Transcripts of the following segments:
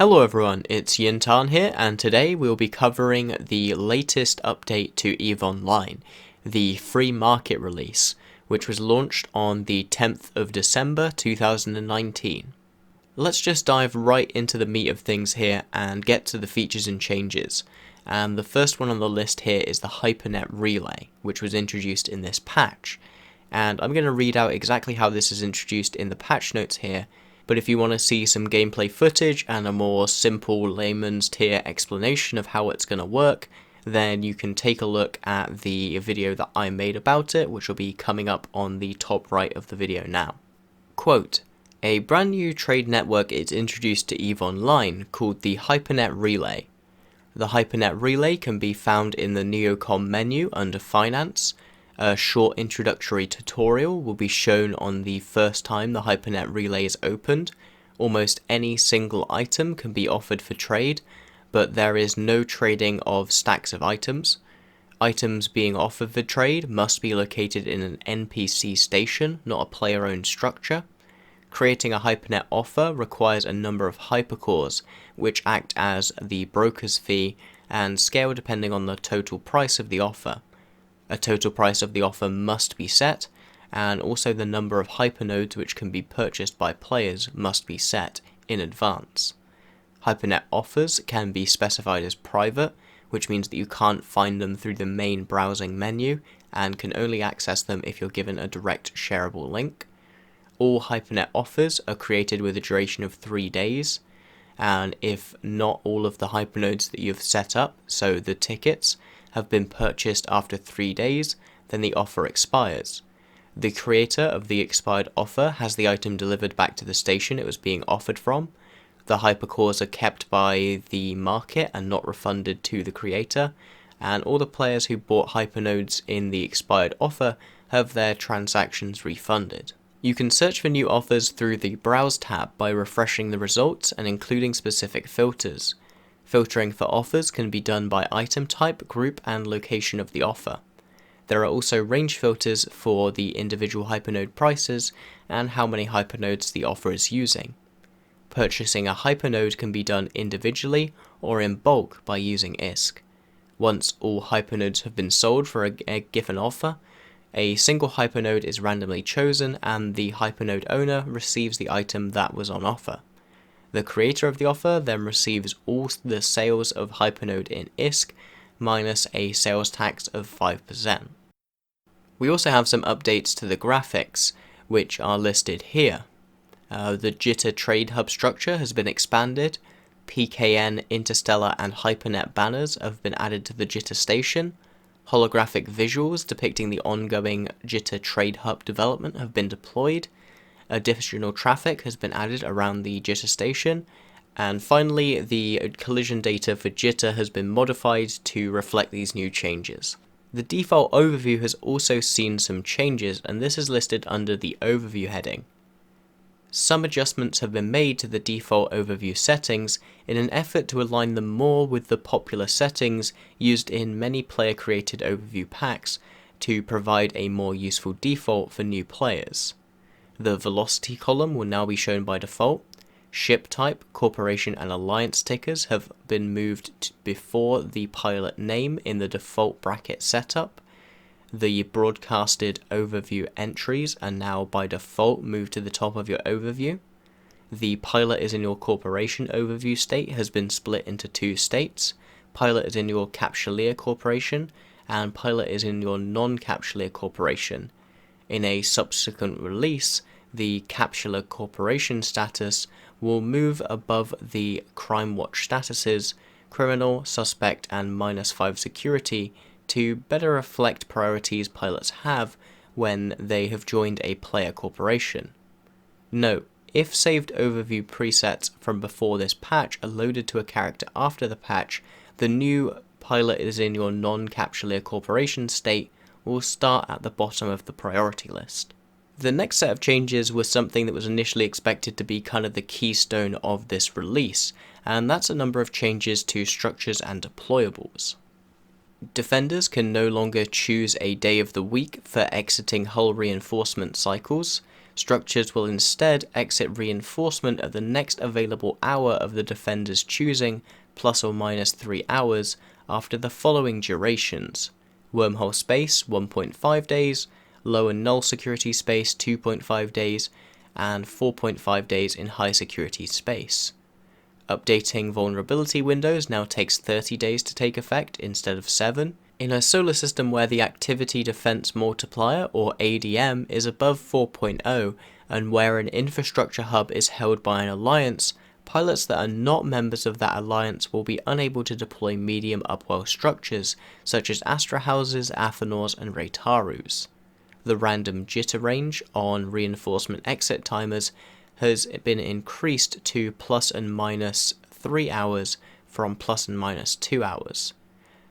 Hello everyone, it's Jin'taan here, and today we'll be covering the latest update to EVE Online, the free market release, which was launched on the 10th of December 2019. Let's just dive right into the meat of things here and get to the features and changes. And the first one on the list here is the HyperNet Relay, which was introduced in this patch. And I'm going to read out exactly how this is introduced in the patch notes here. But if you want to see some gameplay footage and a more simple layman's tier explanation of how it's going to work, then you can take a look at the video that I made about it, which will be coming up on the top right of the video now. Quote, a brand new trade network is introduced to EVE Online called the HyperNet Relay. The HyperNet Relay can be found in the Neocom menu under Finance. A short introductory tutorial will be shown on the first time the HyperNet Relay is opened. Almost any single item can be offered for trade, but there is no trading of stacks of items. Items being offered for trade must be located in an NPC station, not a player-owned structure. Creating a HyperNet offer requires a number of hypercores, which act as the broker's fee and scale depending on the total price of the offer. A total price of the offer must be set, and also the number of hypernodes which can be purchased by players must be set in advance. HyperNet offers can be specified as private, which means that you can't find them through the main browsing menu and can only access them if you're given a direct shareable link. All HyperNet offers are created with a duration of 3 days, and if not all of the hypernodes that you've set up, so the tickets, have been purchased after 3 days, then the offer expires. The creator of the expired offer has the item delivered back to the station it was being offered from. The hypercores are kept by the market and not refunded to the creator, and all the players who bought hypernodes in the expired offer have their transactions refunded. You can search for new offers through the Browse tab by refreshing the results and including specific filters. Filtering for offers can be done by item type, group, and location of the offer. There are also range filters for the individual hypernode prices and how many hypernodes the offer is using. Purchasing a hypernode can be done individually or in bulk by using ISK. Once all hypernodes have been sold for a given offer, a single hypernode is randomly chosen and the hypernode owner receives the item that was on offer. The creator of the offer then receives all the sales of hypernode in ISK minus a sales tax of 5%. We also have some updates to the graphics, which are listed here. The Jitter Trade Hub structure has been expanded. PKN, Interstellar, and HyperNet banners have been added to the Jitter station. Holographic visuals depicting the ongoing Jitter Trade Hub development have been deployed. Additional traffic has been added around the Jitter station, and finally the collision data for Jitter has been modified to reflect these new changes. The default overview has also seen some changes, and this is listed under the overview heading. Some adjustments have been made to the default overview settings in an effort to align them more with the popular settings used in many player-created overview packs to provide a more useful default for new players. The velocity column will now be shown by default. Ship type, corporation, and alliance tickers have been moved before the pilot name in the default bracket setup. The broadcasted overview entries are now by default moved to the top of your overview. The pilot is in your corporation overview state has been split into 2 states. Pilot is in your Capsuleer corporation, and pilot is in your non-Capsuleer corporation. In a subsequent release, the Capsuleer corporation status will move above the Crime Watch statuses, criminal, suspect, and -5 security to better reflect priorities pilots have when they have joined a player corporation. Note, if saved overview presets from before this patch are loaded to a character after the patch, the new pilot is in your non-Capsuleer corporation state will start at the bottom of the priority list. The next set of changes was something that was initially expected to be kind of the keystone of this release, and that's a number of changes to structures and deployables. Defenders can no longer choose a day of the week for exiting hull reinforcement cycles. Structures will instead exit reinforcement at the next available hour of the defender's choosing, plus or minus 3 hours, after the following durations: wormhole space 1.5 days, low and null security space 2.5 days, and 4.5 days in high security space. Updating vulnerability windows now takes 30 days to take effect instead of 7. In a solar system where the activity defense multiplier, or ADM, is above 4.0, and where an infrastructure hub is held by an alliance, pilots that are not members of that alliance will be unable to deploy medium upwell structures, such as Astra houses, Athanors, and Raytarus. The random jitter range on reinforcement exit timers has been increased to plus and minus 3 hours from plus and minus 2 hours.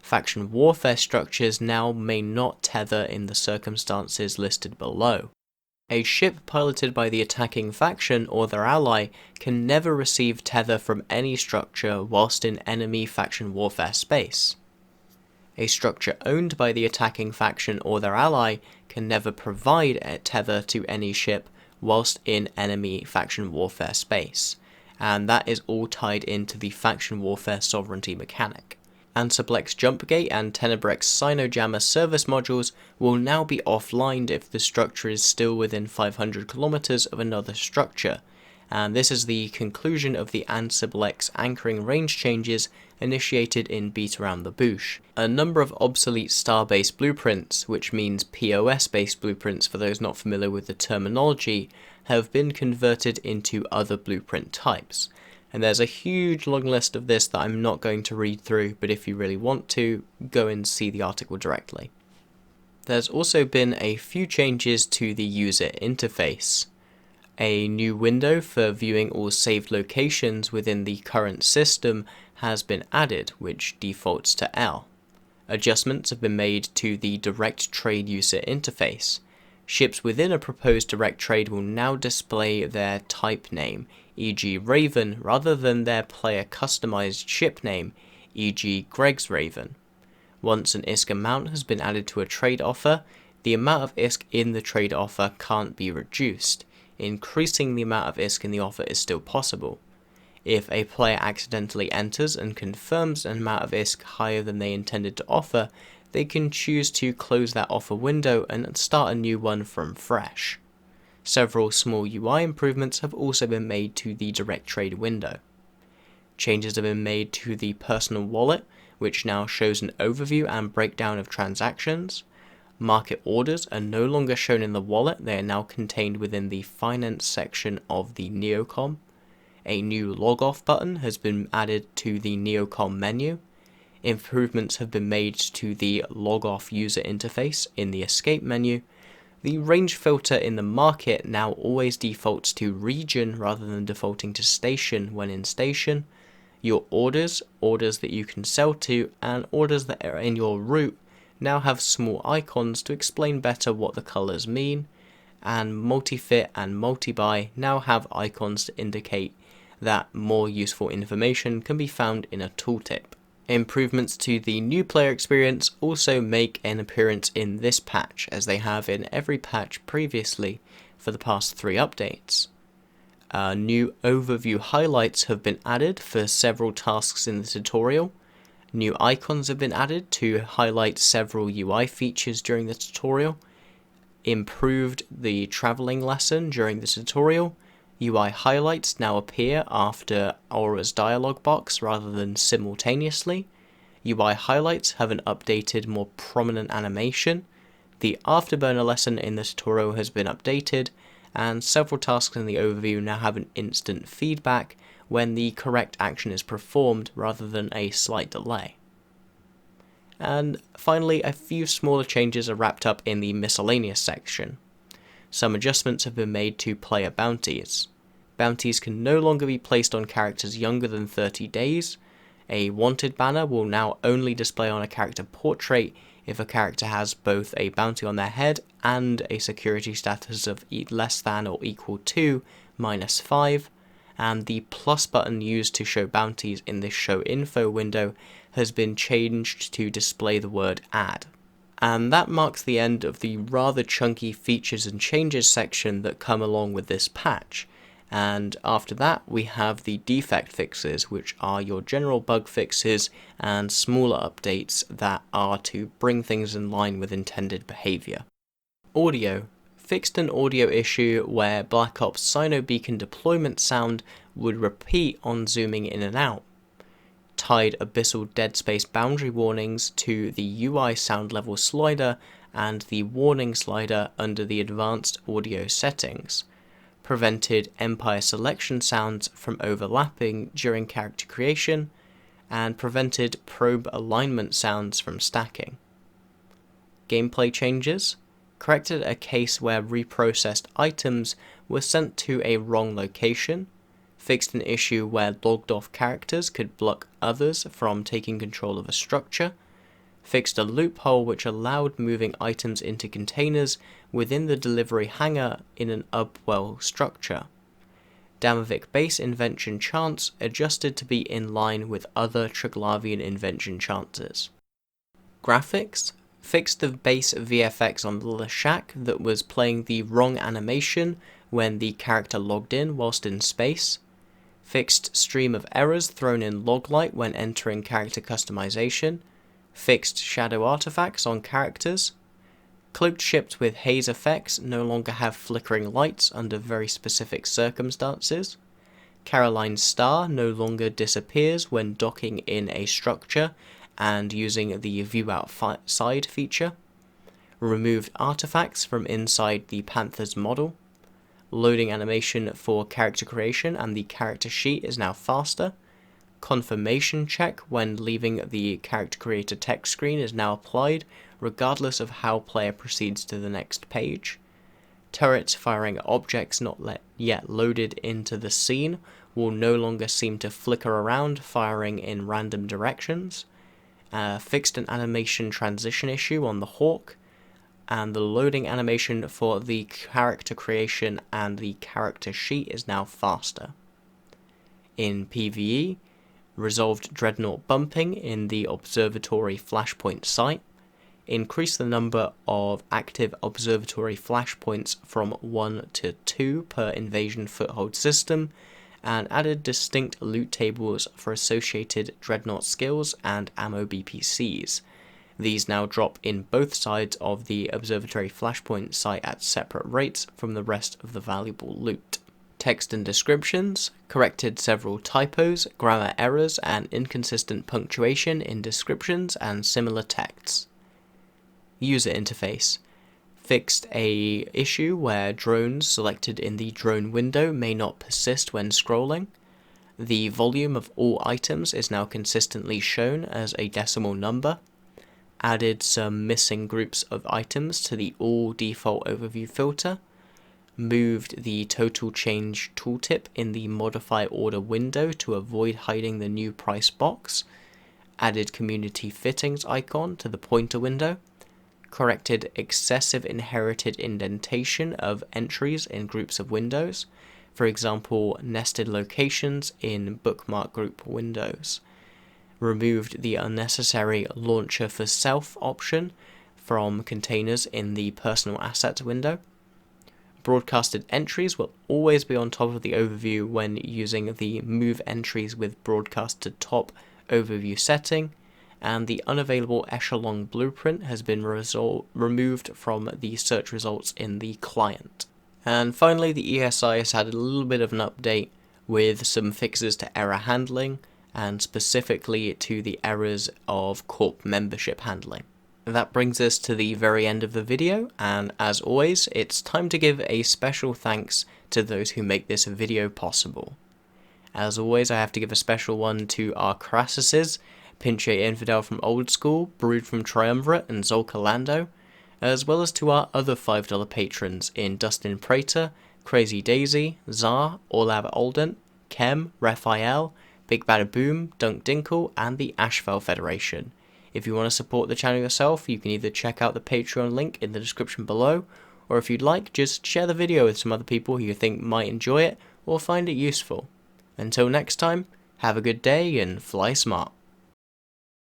Faction warfare structures now may not tether in the circumstances listed below. A ship piloted by the attacking faction or their ally can never receive tether from any structure whilst in enemy faction warfare space. A structure owned by the attacking faction or their ally can never provide a tether to any ship whilst in enemy faction warfare space, and that is all tied into the faction warfare sovereignty mechanic. Ansiblex Jumpgate and Tenebrex Sinojammer service modules will now be offline if the structure is still within 500 kilometers of another structure, and this is the conclusion of the Ansiblex anchoring range changes initiated in Beta Around the Bush. A number of obsolete star-based blueprints, which means POS-based blueprints for those not familiar with the terminology, have been converted into other blueprint types. And there's a huge long list of this that I'm not going to read through, but if you really want to, go and see the article directly. There's also been a few changes to the user interface. A new window for viewing all saved locations within the current system has been added, which defaults to L. Adjustments have been made to the direct trade user interface. Ships within a proposed direct trade will now display their type name, e.g. Raven, rather than their player customized ship name, e.g. Greg's Raven. Once an ISK amount has been added to a trade offer, the amount of ISK in the trade offer can't be reduced. Increasing the amount of ISK in the offer is still possible. If a player accidentally enters and confirms an amount of ISK higher than they intended to offer, they can choose to close that offer window and start a new one from fresh. Several small UI improvements have also been made to the direct trade window. Changes have been made to the personal wallet, which now shows an overview and breakdown of transactions. Market orders are no longer shown in the wallet, they are now contained within the finance section of the Neocom. A new log-off button has been added to the Neocom menu. Improvements have been made to the log-off user interface in the escape menu. The range filter in the market now always defaults to region rather than defaulting to station when in station. Your orders that you can sell to, and orders that are in your route now have small icons to explain better what the colors mean, and multi-fit and multi-buy now have icons to indicate that more useful information can be found in a tooltip. Improvements to the new player experience also make an appearance in this patch, as they have in every patch previously for the past 3 updates. New overview highlights have been added for several tasks in the tutorial. New icons have been added to highlight several UI features during the tutorial. Improved the traveling lesson during the tutorial. UI highlights now appear after Aura's dialog box rather than simultaneously. UI highlights have an updated, more prominent animation. The Afterburner lesson in the tutorial has been updated, and several tasks in the overview now have an instant feedback when the correct action is performed rather than a slight delay. And finally, a few smaller changes are wrapped up in the miscellaneous section. Some adjustments have been made to player bounties. Bounties can no longer be placed on characters younger than 30 days. A wanted banner will now only display on a character portrait if a character has both a bounty on their head and a security status of less than or equal to -5, and the plus button used to show bounties in this show info window has been changed to display the word add. And that marks the end of the rather chunky features and changes section that come along with this patch. And after that, we have the defect fixes, which are your general bug fixes and smaller updates that are to bring things in line with intended behavior. Audio. Fixed an audio issue where Black Ops Cyno Beacon deployment sound would repeat on zooming in and out. Tied Abyssal Dead Space boundary warnings to the UI sound level slider and the warning slider under the advanced audio settings. Prevented Empire selection sounds from overlapping during character creation, and prevented probe alignment sounds from stacking. Gameplay changes. Corrected a case where reprocessed items were sent to a wrong location. Fixed an issue where logged off characters could block others from taking control of a structure. Fixed a loophole which allowed moving items into containers within the delivery hangar in an upwell structure. Damavik base invention chance adjusted to be in line with other Triglavian invention chances. Graphics. Fixed the base VFX on the Leshak that was playing the wrong animation when the character logged in whilst in space. Fixed stream of errors thrown in loglight when entering character customization. Fixed shadow artifacts on characters. Cloaked ships with haze effects no longer have flickering lights under very specific circumstances. Caroline's star no longer disappears when docking in a structure and using the view outside feature. Removed artifacts from inside the Panther's model. Loading animation for character creation and the character sheet is now faster. Confirmation check when leaving the character creator text screen is now applied, regardless of how player proceeds to the next page. Turrets firing at objects not yet loaded into the scene will no longer seem to flicker around, firing in random directions. Fixed an animation transition issue on the Hawk, and the loading animation for the character creation and the character sheet is now faster. In PvE, resolved Dreadnought bumping in the Observatory Flashpoint site, increased the number of active Observatory Flashpoints from 1 to 2 per invasion foothold system, and added distinct loot tables for associated Dreadnought skills and ammo BPCs. These now drop in both sides of the Observatory Flashpoint site at separate rates from the rest of the valuable loot. Text and descriptions. Corrected several typos, grammar errors, and inconsistent punctuation in descriptions and similar texts. User interface. Fixed a issue where drones selected in the drone window may not persist when scrolling. The volume of all items is now consistently shown as a decimal number. Added some missing groups of items to the all default overview filter. Moved the total change tooltip in the modify order window to avoid hiding the new price box. Added community fittings icon to the pointer window. Corrected excessive inherited indentation of entries in groups of windows, for example, nested locations in bookmark group windows. Removed the unnecessary launcher for self option from containers in the personal assets window. Broadcasted entries will always be on top of the overview when using the move entries with broadcast to top overview setting, and the unavailable echelon blueprint has been removed from the search results in the client. And finally, the ESI has had a little bit of an update with some fixes to error handling, and specifically to the errors of corp membership handling. That brings us to the very end of the video, and as always, it's time to give a special thanks to those who make this video possible. As always, I have to give a special one to our Crassuses, Pinche Infidel from Old School, Brood from Triumvirate, and Zolka Lando, as well as to our other $5 patrons in Dustin Prater, Crazy Daisy, Czar, Olav Olden, Kem, Raphael, Big Bada Boom, Dunk Dinkle, and the Ashfell Federation. If you want to support the channel yourself, you can either check out the Patreon link in the description below, or if you'd like, just share the video with some other people who you think might enjoy it or find it useful. Until next time, have a good day and fly smart.